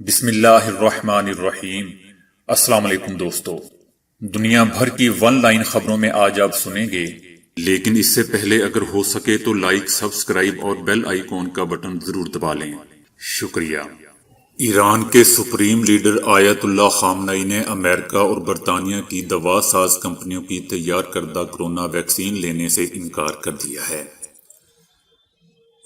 بسم اللہ الرحمن الرحیم۔ السلام علیکم دوستو، دنیا بھر کی ون لائن خبروں میں آج آپ سنیں گے، لیکن اس سے پہلے اگر ہو سکے تو لائک، سبسکرائب اور بیل آئیکن کا بٹن ضرور دبا لیں۔ شکریہ۔ ایران کے سپریم لیڈر آیت اللہ خامنئی نے امریکہ اور برطانیہ کی دوا ساز کمپنیوں کی تیار کردہ کرونا ویکسین لینے سے انکار کر دیا ہے۔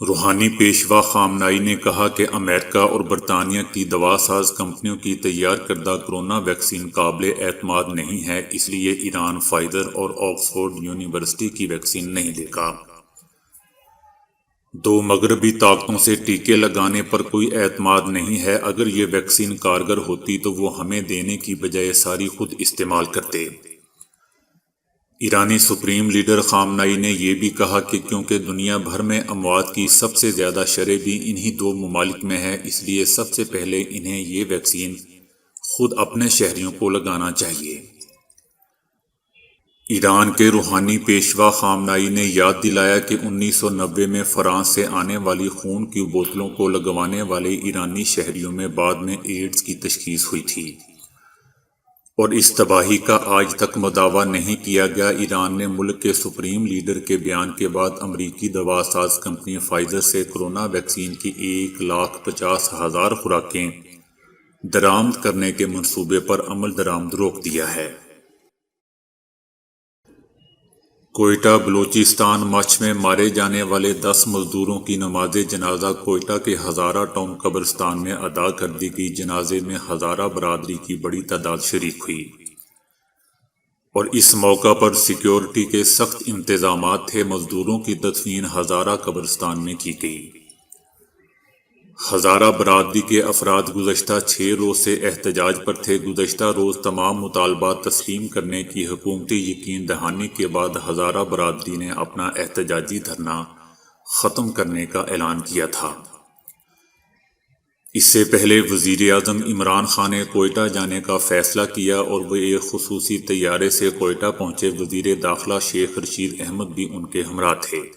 روحانی پیشوا خامنئی نے کہا کہ امریکہ اور برطانیہ کی دوا ساز کمپنیوں کی تیار کردہ کرونا ویکسین قابل اعتماد نہیں ہے، اس لیے ایران فائزر اور آکسفورڈ یونیورسٹی کی ویکسین نہیں لے گا۔ دو مغربی طاقتوں سے ٹیکے لگانے پر کوئی اعتماد نہیں ہے، اگر یہ ویکسین کارگر ہوتی تو وہ ہمیں دینے کی بجائے ساری خود استعمال کرتے۔ ایرانی سپریم لیڈر خامنئی نے یہ بھی کہا کہ کیونکہ دنیا بھر میں اموات کی سب سے زیادہ شرح بھی انہی دو ممالک میں ہے، اس لیے سب سے پہلے انہیں یہ ویکسین خود اپنے شہریوں کو لگانا چاہیے۔ ایران کے روحانی پیشوا خامنئی نے یاد دلایا کہ 1990 میں فرانس سے آنے والی خون کی بوتلوں کو لگوانے والے ایرانی شہریوں میں بعد میں ایڈز کی تشخیص ہوئی تھی، اور اس تباہی کا آج تک مداوع نہیں کیا گیا۔ ایران نے ملک کے سپریم لیڈر کے بیان کے بعد امریکی دوا ساز کمپنی فائزر سے کورونا ویکسین کی 1,50,000 خوراکیں درآمد کرنے کے منصوبے پر عمل درآمد روک دیا ہے۔ کوئٹہ بلوچستان مچھ میں مارے جانے والے 10 مزدوروں کی نماز جنازہ کوئٹہ کے ہزارہ ٹاؤن قبرستان میں ادا کر دی گئی۔ جنازے میں ہزارہ برادری کی بڑی تعداد شریک ہوئی، اور اس موقع پر سیکیورٹی کے سخت انتظامات تھے۔ مزدوروں کی تدفین ہزارہ قبرستان میں کی گئی۔ ہزارہ برادری کے افراد گزشتہ 6 روز سے احتجاج پر تھے۔ گزشتہ روز تمام مطالبات تسلیم کرنے کی حکومتی یقین دہانی کے بعد ہزارہ برادری نے اپنا احتجاجی دھرنا ختم کرنے کا اعلان کیا تھا۔ اس سے پہلے وزیر اعظم عمران خان نے کوئٹہ جانے کا فیصلہ کیا اور وہ ایک خصوصی طیارے سے کوئٹہ پہنچے۔ وزیر داخلہ شیخ رشید احمد بھی ان کے ہمراہ تھے۔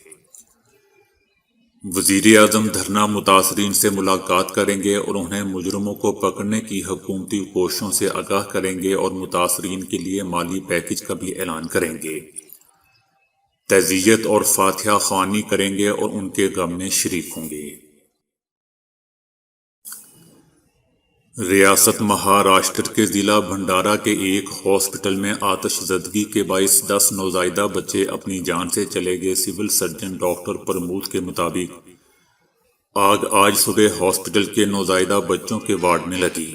وزیر اعظم دھرنا متاثرین سے ملاقات کریں گے اور انہیں مجرموں کو پکڑنے کی حکومتی کوششوں سے آگاہ کریں گے، اور متاثرین کے لیے مالی پیکج کا بھی اعلان کریں گے۔ تعزیت اور فاتحہ خوانی کریں گے اور ان کے غم میں شریک ہوں گے۔ ریاست مہاراشٹر کے ضلع بھنڈارا کے ایک ہاسپٹل میں آتش زدگی کے باعث 10 نوزائیدہ بچے اپنی جان سے چلے گئے۔ سول سرجن ڈاکٹر پرمود کے مطابق آگ آج صبح ہاسپٹل کے نوزائیدہ بچوں کے وارڈ میں لگی۔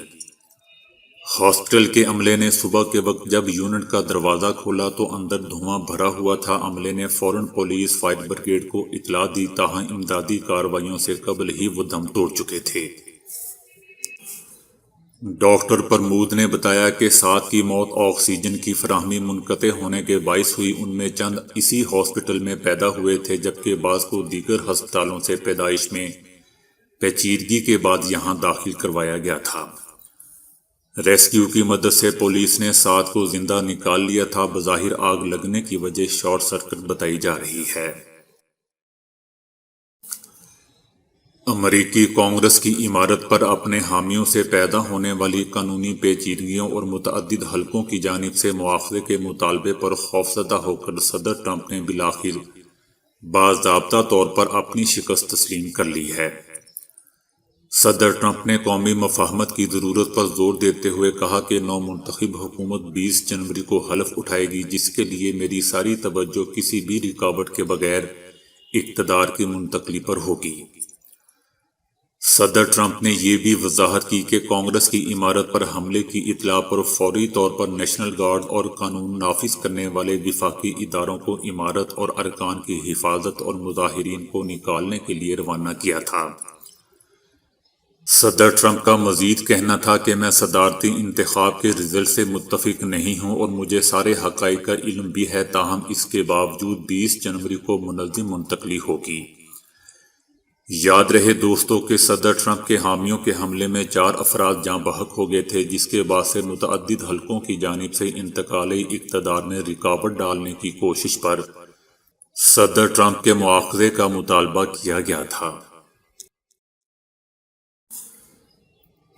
ہاسپٹل کے عملے نے صبح کے وقت جب یونٹ کا دروازہ کھولا تو اندر دھواں بھرا ہوا تھا۔ عملے نے فوراً پولیس، فائر بریگیڈ کو اطلاع دی، تاہم امدادی کارروائیوں سے قبل ہی وہ دم توڑ چکے تھے۔ ڈاکٹر پرمود نے بتایا کہ 7 کی موت آکسیجن کی فراہمی منقطع ہونے کے باعث ہوئی۔ ان میں چند اسی ہاسپٹل میں پیدا ہوئے تھے، جبکہ بعض کو دیگر ہسپتالوں سے پیدائش میں پیچیدگی کے بعد یہاں داخل کروایا گیا تھا۔ ریسکیو کی مدد سے پولیس نے 7 کو زندہ نکال لیا تھا۔ بظاہر آگ لگنے کی وجہ شارٹ سرکٹ بتائی جا رہی ہے۔ امریکی کانگریس کی عمارت پر اپنے حامیوں سے پیدا ہونے والی قانونی پیچیدگیوں اور متعدد حلقوں کی جانب سے مواخذے کے مطالبے پر خوفزدہ ہو کر صدر ٹرمپ نے بالآخر باضابطہ طور پر اپنی شکست تسلیم کر لی ہے۔ صدر ٹرمپ نے قومی مفاہمت کی ضرورت پر زور دیتے ہوئے کہا کہ نو منتخب حکومت 20 جنوری کو حلف اٹھائے گی، جس کے لیے میری ساری توجہ کسی بھی رکاوٹ کے بغیر اقتدار کی منتقلی پر ہوگی۔ صدر ٹرمپ نے یہ بھی وضاحت کی کہ کانگریس کی عمارت پر حملے کی اطلاع پر فوری طور پر نیشنل گارڈ اور قانون نافذ کرنے والے وفاقی اداروں کو عمارت اور ارکان کی حفاظت اور مظاہرین کو نکالنے کے لیے روانہ کیا تھا۔ صدر ٹرمپ کا مزید کہنا تھا کہ میں صدارتی انتخاب کے رزلٹ سے متفق نہیں ہوں اور مجھے سارے حقائق کا علم بھی ہے، تاہم اس کے باوجود 20 جنوری کو منظم منتقلی ہوگی۔ یاد رہے دوستو کہ صدر ٹرمپ کے حامیوں کے حملے میں 4 افراد جاں بحق ہو گئے تھے، جس کے بعد سے متعدد حلقوں کی جانب سے انتقالی اقتدار میں رکاوٹ ڈالنے کی کوشش پر صدر ٹرمپ کے مواخذے کا مطالبہ کیا گیا تھا۔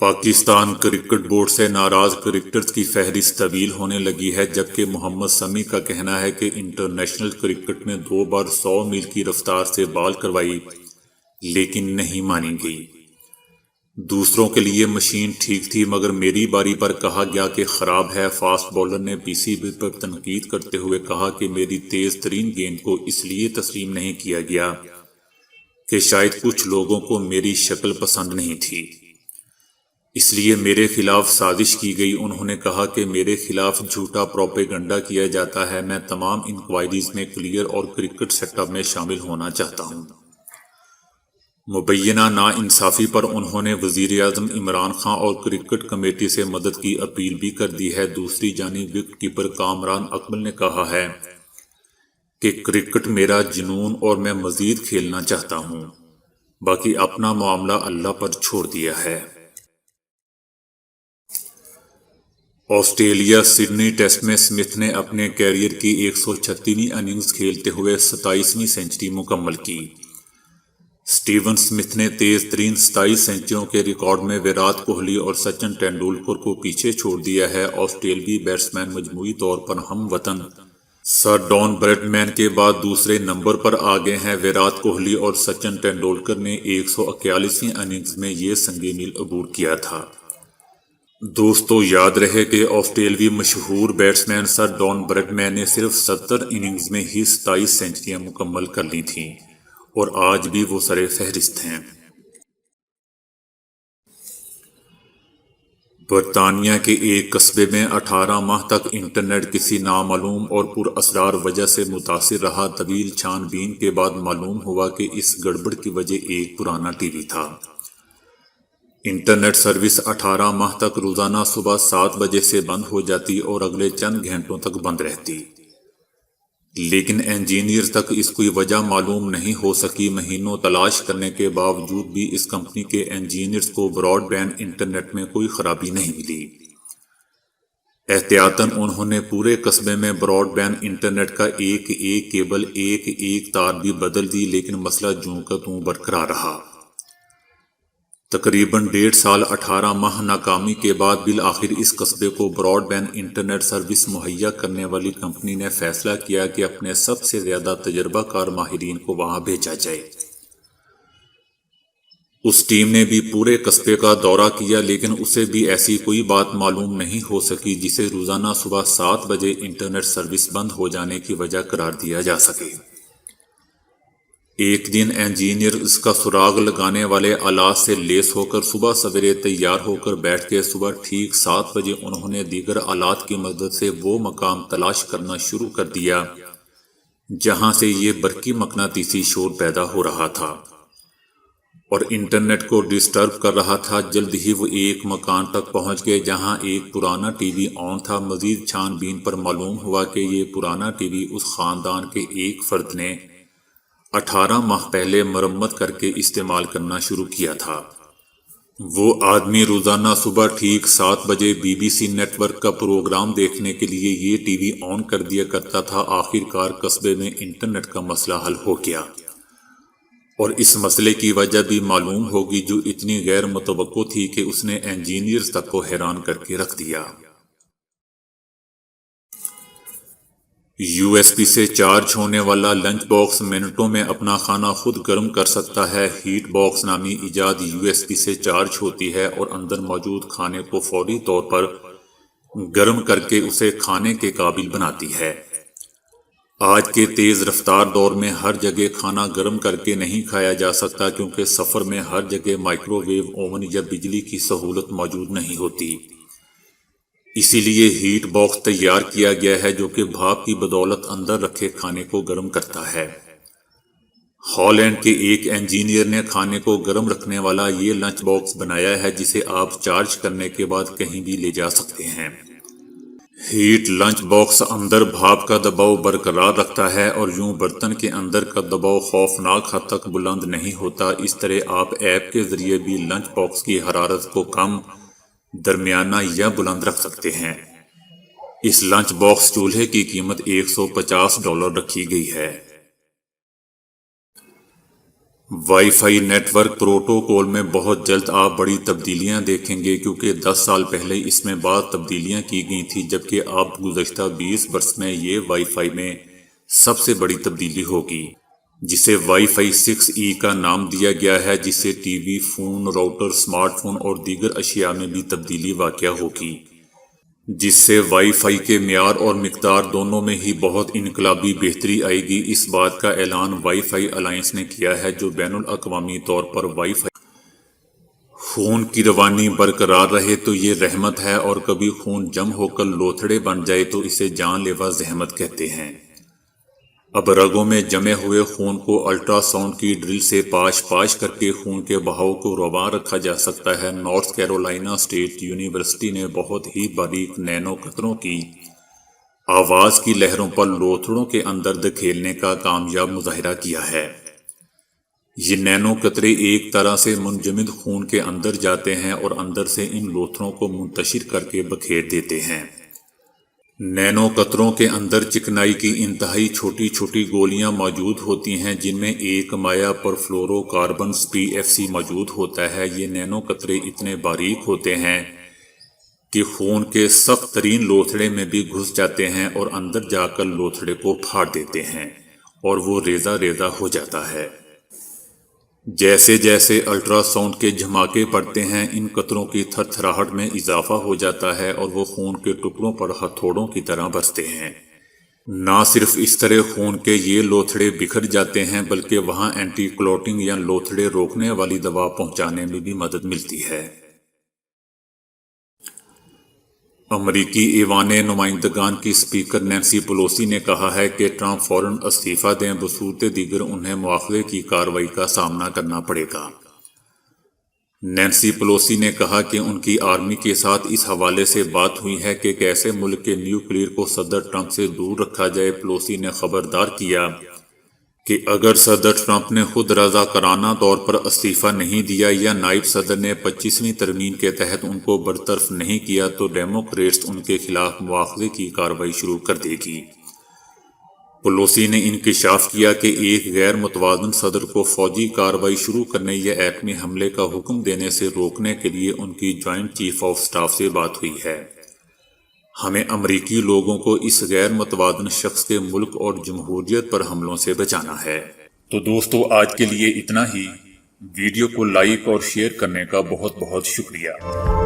پاکستان کرکٹ بورڈ سے ناراض کرکٹرز کی فہرست طویل ہونے لگی ہے، جبکہ محمد سمیع کا کہنا ہے کہ انٹرنیشنل کرکٹ میں 2 بار 100 میل کی رفتار سے بال کروائی لیکن نہیں مانی گئی۔ دوسروں کے لیے مشین ٹھیک تھی مگر میری باری پر کہا گیا کہ خراب ہے۔ فاسٹ بولر نے پی سی بی پر تنقید کرتے ہوئے کہا کہ میری تیز ترین گیند کو اس لیے تسلیم نہیں کیا گیا کہ شاید کچھ لوگوں کو میری شکل پسند نہیں تھی، اس لیے میرے خلاف سازش کی گئی۔ انہوں نے کہا کہ میرے خلاف جھوٹا پروپیگنڈا کیا جاتا ہے۔ میں تمام انکوائریز میں کلیئر اور کرکٹ سیٹ اپ میں شامل ہونا چاہتا ہوں۔ مبینہ ناانصافی پر انہوں نے وزیر اعظم عمران خان اور کرکٹ کمیٹی سے مدد کی اپیل بھی کر دی ہے۔ دوسری جانب وکٹ کیپر کامران اکمل نے کہا ہے کہ کرکٹ میرا جنون اور میں مزید کھیلنا چاہتا ہوں، باقی اپنا معاملہ اللہ پر چھوڑ دیا ہے۔ آسٹریلیا سڈنی ٹیسٹ میں سمتھ نے اپنے کیریئر کی 136ویں اننگز کھیلتے ہوئے 27ویں سنچری مکمل کی۔ سٹیون سمتھ نے تیز ترین 27 سنچریوں کے ریکارڈ میں ویرات کوہلی اور سچن ٹینڈولکر کو پیچھے چھوڑ دیا ہے۔ آسٹریلوی بیٹسمین مجموعی طور پر ہم وطن سر ڈان بریڈمین کے بعد دوسرے نمبر پر آ گئے ہیں۔ ویرات کوہلی اور سچن ٹینڈولکر نے 141ویں اننگز میں یہ سنگ میل عبور کیا تھا۔ دوستو، یاد رہے کہ آسٹریلوی مشہور بیٹسمین سر ڈان بریڈمین نے صرف 70 اننگز میں ہی 27 سنچریاں مکمل کر لی تھیں اور آج بھی وہ سر فہرست ہیں۔ برطانیہ کے ایک قصبے میں 18 ماہ تک انٹرنیٹ کسی نامعلوم اور پر اسرار وجہ سے متاثر رہا۔ طویل چھان بین کے بعد معلوم ہوا کہ اس گڑبڑ کی وجہ ایک پرانا ٹی وی تھا۔ انٹرنیٹ سروس 18 ماہ تک روزانہ صبح 7 بجے سے بند ہو جاتی اور اگلے چند گھنٹوں تک بند رہتی، لیکن انجینئرز تک اس کی وجہ معلوم نہیں ہو سکی۔ مہینوں تلاش کرنے کے باوجود بھی اس کمپنی کے انجینئرز کو براڈ بینڈ انٹرنیٹ میں کوئی خرابی نہیں ملی۔ احتیاطاً انہوں نے پورے قصبے میں براڈ بینڈ انٹرنیٹ کا ایک کیبل ایک تار بھی بدل دی، لیکن مسئلہ جوں کا توں برقرار رہا۔ تقریباً 1.5 سال 18 ماہ ناکامی کے بعد بالآخر اس قصبے کو براڈ بینڈ انٹرنیٹ سروس مہیا کرنے والی کمپنی نے فیصلہ کیا کہ اپنے سب سے زیادہ تجربہ کار ماہرین کو وہاں بھیجا جائے۔ اس ٹیم نے بھی پورے قصبے کا دورہ کیا، لیکن اسے بھی ایسی کوئی بات معلوم نہیں ہو سکی جسے روزانہ صبح 7 بجے انٹرنیٹ سروس بند ہو جانے کی وجہ قرار دیا جا سکے۔ ایک دن انجینئر اس کا سراغ لگانے والے آلات سے لیس ہو کر صبح سویرے تیار ہو کر بیٹھ کے صبح ٹھیک 7 بجے انہوں نے دیگر آلات کی مدد سے وہ مقام تلاش کرنا شروع کر دیا جہاں سے یہ برقی مقناطیسی شور پیدا ہو رہا تھا اور انٹرنیٹ کو ڈسٹرب کر رہا تھا۔ جلد ہی وہ ایک مکان تک پہنچ گئے جہاں ایک پرانا ٹی وی آن تھا۔ مزید چھان بین پر معلوم ہوا کہ یہ پرانا ٹی وی اس خاندان کے ایک فرد نے 18 ماہ پہلے مرمت کر کے استعمال کرنا شروع کیا تھا۔ وہ آدمی روزانہ صبح ٹھیک 7 بجے B B C network کا پروگرام دیکھنے کے لیے یہ ٹی وی آن کر دیا کرتا تھا۔ آخر کار قصبے میں انٹرنیٹ کا مسئلہ حل ہو گیا اور اس مسئلے کی وجہ بھی معلوم ہوگی جو اتنی غیر متوقع تھی کہ اس نے انجینئرز تک کو حیران کر کے رکھ دیا۔ یو ایس بی سے چارج ہونے والا لنچ باکس منٹوں میں اپنا کھانا خود گرم کر سکتا ہے۔ ہیٹ باکس نامی ایجاد یو ایس بی سے چارج ہوتی ہے اور اندر موجود کھانے کو فوری طور پر گرم کر کے اسے کھانے کے قابل بناتی ہے۔ آج کے تیز رفتار دور میں ہر جگہ کھانا گرم کر کے نہیں کھایا جا سکتا، کیونکہ سفر میں ہر جگہ مائکرو ویو اوون یا بجلی کی سہولت موجود نہیں ہوتی۔ اسی لیے ہیٹ باکس تیار کیا گیا ہے جو کہ بھاپ کی بدولت اندر رکھے کھانے کو گرم کرتا ہے۔ ہالینڈ کے ایک انجینئر نے کھانے کو گرم رکھنے والا یہ لنچ باکس بنایا ہے جسے آپ چارج کرنے کے بعد کہیں بھی لے جا سکتے ہیں۔ ہیٹ لنچ باکس اندر بھاپ کا دباؤ برقرار رکھتا ہے اور یوں برتن کے اندر کا دباؤ خوفناک حد تک بلند نہیں ہوتا۔ اس طرح آپ ایپ کے ذریعے بھی لنچ باکس کی حرارت کو کم، درمیانہ یا بلند رکھ سکتے ہیں۔ اس لنچ باکس چولہے کی قیمت $150 رکھی گئی ہے۔ Wifi network protocol میں بہت جلد آپ بڑی تبدیلیاں دیکھیں گے، کیونکہ 10 سال پہلے اس میں بعض تبدیلیاں کی گئی تھیں، جبکہ اب گزشتہ 20 برس میں یہ وائی فائی میں سب سے بڑی تبدیلی ہوگی، جسے وائی فائی 6E کا نام دیا گیا ہے، جس سے T V, phone, router, smart phone اور دیگر اشیاء میں بھی تبدیلی واقع ہوگی، جس سے وائی فائی کے معیار اور مقدار دونوں میں ہی بہت انقلابی بہتری آئے گی۔ اس بات کا اعلان وائی فائی الائنس نے کیا ہے، جو بین الاقوامی طور پر وائی فائی خون کی روانی برقرار رہے تو یہ رحمت ہے، اور کبھی خون جم ہو کر لوتھڑے بن جائے تو اسے جان لیوا زحمت کہتے ہیں۔ اب رگوں میں جمے ہوئے خون کو الٹرا ساؤنڈ کی ڈرل سے پاش پاش کر کے خون کے بہاؤ کو رواں رکھا جا سکتا ہے۔ نارتھ کیرولائنا اسٹیٹ یونیورسٹی نے بہت ہی باریک نینو قطروں کی آواز کی لہروں پر لوتھڑوں کے اندر دھکیلنے کا کامیاب مظاہرہ کیا ہے۔ یہ نینو قطرے ایک طرح سے منجمد خون کے اندر جاتے ہیں اور اندر سے ان لوتھڑوں کو منتشر کر کے بکھیر دیتے ہیں۔ نینو قطروں کے اندر چکنائی کی انتہائی چھوٹی چھوٹی گولیاں موجود ہوتی ہیں، جن میں ایک مائع پر فلورو کاربنز PFC موجود ہوتا ہے۔ یہ نینو قطرے اتنے باریک ہوتے ہیں کہ خون کے سخت ترین لوتھڑے میں بھی گھس جاتے ہیں اور اندر جا کر لوتھڑے کو پھاڑ دیتے ہیں، اور وہ ریزہ ریزہ ہو جاتا ہے۔ جیسے جیسے الٹرا ساؤنڈ کے جھماکے پڑتے ہیں، ان قطروں کی تھر تھراہٹ میں اضافہ ہو جاتا ہے اور وہ خون کے ٹکڑوں پر ہتھوڑوں کی طرح برستے ہیں۔ نہ صرف اس طرح خون کے یہ لوتھڑے بکھر جاتے ہیں، بلکہ وہاں اینٹی کلوٹنگ یا لوتھڑے روکنے والی دوا پہنچانے میں بھی مدد ملتی ہے۔ امریکی ایوان نمائندگان کی اسپیکر نینسی پیلوسی نے کہا ہے کہ ٹرمپ فوراً استعفیٰ دیں، بصورت دیگر انہیں مواخذے کی کارروائی کا سامنا کرنا پڑے گا۔ نینسی پیلوسی نے کہا کہ ان کی آرمی کے ساتھ اس حوالے سے بات ہوئی ہے کہ کیسے ملک کے نیوکلیئر کو صدر ٹرمپ سے دور رکھا جائے۔ پیلوسی نے خبردار کیا کہ اگر صدر ٹرمپ نے خود رضاکارانہ طور پر استعفیٰ نہیں دیا یا نائب صدر نے 25ویں ترمیم کے تحت ان کو برطرف نہیں کیا تو ڈیموکریٹس ان کے خلاف مواخذے کی کارروائی شروع کر دے گی۔ پیلوسی نے انکشاف کیا کہ ایک غیر متوازن صدر کو فوجی کارروائی شروع کرنے یا ایٹمی حملے کا حکم دینے سے روکنے کے لیے ان کی جوائنٹ چیف آف سٹاف سے بات ہوئی ہے۔ ہمیں امریکی لوگوں کو اس غیر متوازن شخص کے ملک اور جمہوریت پر حملوں سے بچانا ہے۔ تو دوستو، آج کے لیے اتنا ہی۔ ویڈیو کو لائک اور شیئر کرنے کا بہت بہت شکریہ۔